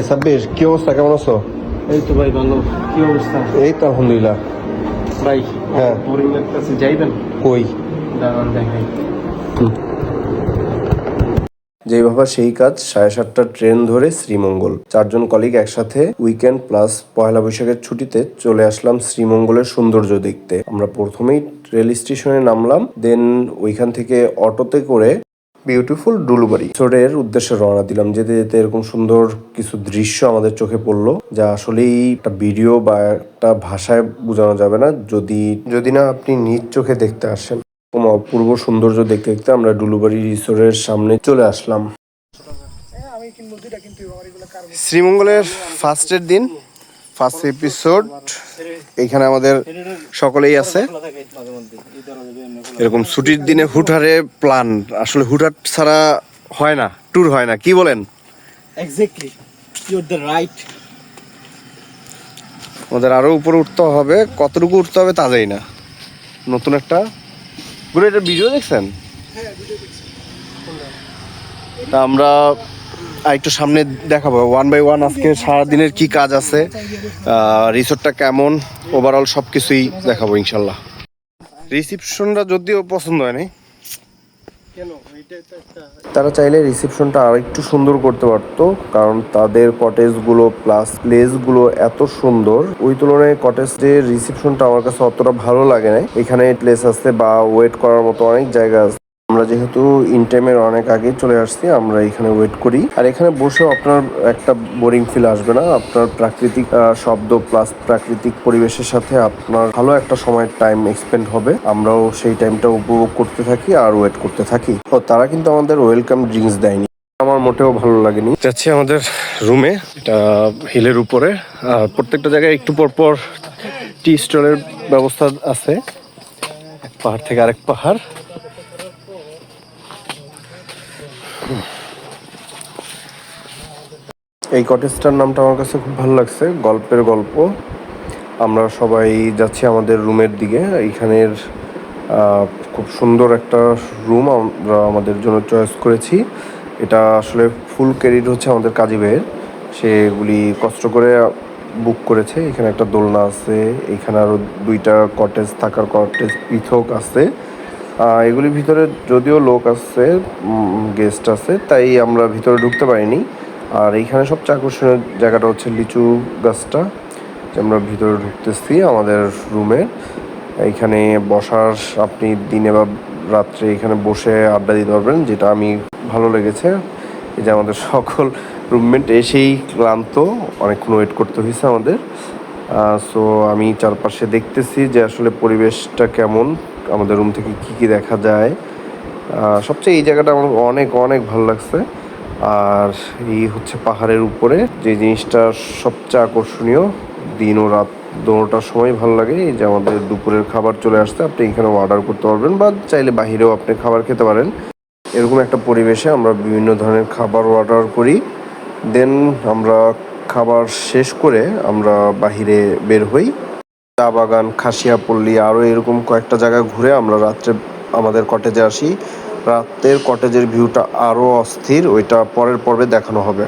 সাব্বির, কি অবস্থা? কেমন আছো? এই তো ভাই ভালো। কি অবস্থা? এই তো আলহামদুলিল্লাহ। ভাই হ্যাঁ, বোরিং লাগতেছে, যাইবেন? কই? দাঁড়ান দেখাই। যেই ভাবা সেই কাজ, 7:30টার ট্রেন ধরে শ্রীমঙ্গল। 4জন কলিগ একসাথে উইকেন্ড প্লাস পয়লা বৈশাখের ছুটিতে চলে আসলাম শ্রীমঙ্গলের সৌন্দর্য দেখতে। আমরা প্রথমেই রেল স্টেশনে নামলাম, দেন ওইখান থেকে অটোতে করে বিউটিফুল ডুলুবাড়ি রিসোর্টের উদ্দেশ্যে রওনা দিলাম। যেতে যেতে এরকম সুন্দর কিছু দৃশ্য আমাদের চোখে পড়লো, যা আসলেই একটা ভিডিও বা একটা ভাষায় বোঝানো যাবে না যদি না আপনি নিজ চোখে দেখতে আসেন। অপূর্ব সৌন্দর্য দেখতে দেখতে আমরা ডুলুবাড়ি রিসোর্টের সামনে চলে আসলাম। শ্রীমঙ্গলের ফার্স্টের দিন, ফার্স্ট এপিসোড। এখানে আমাদের সকলেই আছে। এরকম ছুটির দিনে হুটহারে প্ল্যান, আসলে হুটহাট ছাড়া হয় না, ট্যুর হয় না, কি বলেন? Exactly, you are the right. আমাদের আরো উপরে উঠতে হবে, কতটুকু উঠতে হবে তা জানি না। নতুন একটা ঘুরে এটা ভিডিও দেখছেন? তা আমরা একটু সামনে দেখাবো ওয়ান বাই ওয়ান আজকে সারাদিনের কি কাজ আছে, রিসোর্টটা কেমন, ওভারঅল সব কিছুই দেখাবো ইনশাল্লাহ। রিসিপশনটা যদিও পছন্দ হয়নি, তারা চাইলে রিসেপশনটা আর একটু সুন্দর করতে পারতো, কারণ তাদের কটেজগুলো প্লাস প্লেসগুলো এত সুন্দর, ওই তুলনায় কটেজের রিসেপশনটা আমার কাছে অতটা ভালো লাগে না। এখানে প্লেস আছে বা ওয়েট করার মতো অনেক জায়গা আছে। আমরা যেহেতু ইন টাইমের অনেক আগে চলে আসছি, আমরা এখানে ওয়েট করি। আর এখানে বসেও আপনার একটা বোরিং ফিল আসবে না। আপনার প্রাকৃতিক শব্দ প্লাস প্রাকৃতিক পরিবেশের সাথে আপনার ভালো একটা সময় টাইম এক্সপেন্ড হবে। আমরাও সেই টাইমটা উপভোগ করতে থাকি আর ওয়েট করতে থাকি। তো তারা কিন্তু আমাদের ওয়েলকাম ড্রিঙ্কস দেয়নি, আমার মোটেও ভালো লাগেনি। যাচ্ছি আমাদের রুমে, এটা হিলের উপরে। প্রত্যেকটা জায়গায় একটু পর পর টি স্টলের ব্যবস্থা আছে, এক পাহাড় থেকে আরেক পাহাড়। এই কটেজটার নামটা আমার কাছে খুব ভালো লাগছে, গল্পের গল্প। আমরা সবাই যাচ্ছি আমাদের রুমের দিকে। এইখানের খুব সুন্দর একটা রুম আমরা আমাদের জন্য চয়েস করেছি। এটা আসলে ফুল ক্রেডিট হচ্ছে আমাদের কাজী ভাইয়ের, সেগুলি কষ্ট করে বুক করেছে। এখানে একটা দোলনা আছে, এখানে আরও 2টা কটেজ, থাকার কটেজ পৃথক আছে। এগুলির ভিতরে যদিও লোক আছে, গেস্ট আছে, তাই আমরা ভিতরে ঢুকতে পারিনি। আর এইখানে সবচেয়ে আকর্ষণীয় জায়গাটা হচ্ছে লিচু গাছটা, যে আমরা ভিতরে ঢুকতেছি আমাদের রুমে। এইখানে বসার, আপনি দিনে বা রাত্রে এখানে বসে আড্ডা দিতে পারবেন, যেটা আমি ভালো লেগেছে। এই যে আমাদের সকল রুমমেট এসেই ক্লান্ত, অনেকক্ষণ ওয়েট করতে হয়েছে আমাদের। সো আমি চারপাশে দেখতেছি যে আসলে পরিবেশটা কেমন, আমাদের রুম থেকে কি দেখা যায়। সবচেয়ে এই জায়গাটা আমার অনেক অনেক ভালো লাগছে। আর এই হচ্ছে পাহাড়ের উপরে যে জিনিসটা সবচেয়ে আকর্ষণীয়, দিন ও রাত দোনোটার সময় ভালো লাগে। এই যে আমাদের দুপুরের খাবার চলে আসছে, আপনি এখানে অর্ডার করতে পারবেন বা চাইলে বাহিরেও আপনি খাবার খেতে পারেন। এরকম একটা পরিবেশে আমরা বিভিন্ন ধরনের খাবার অর্ডার করি, দেন আমরা খাবার শেষ করে আমরা বাহিরে বের হই। চা বাগান, খাসিয়াপল্লী, আরও এরকম কয়েকটা জায়গা ঘুরে আমরা রাত্রে আমাদের কটেজে আসি। রাতের কটেজের ভিউটা আরও অস্থির, ওইটা পরের পর্বে দেখানো হবে।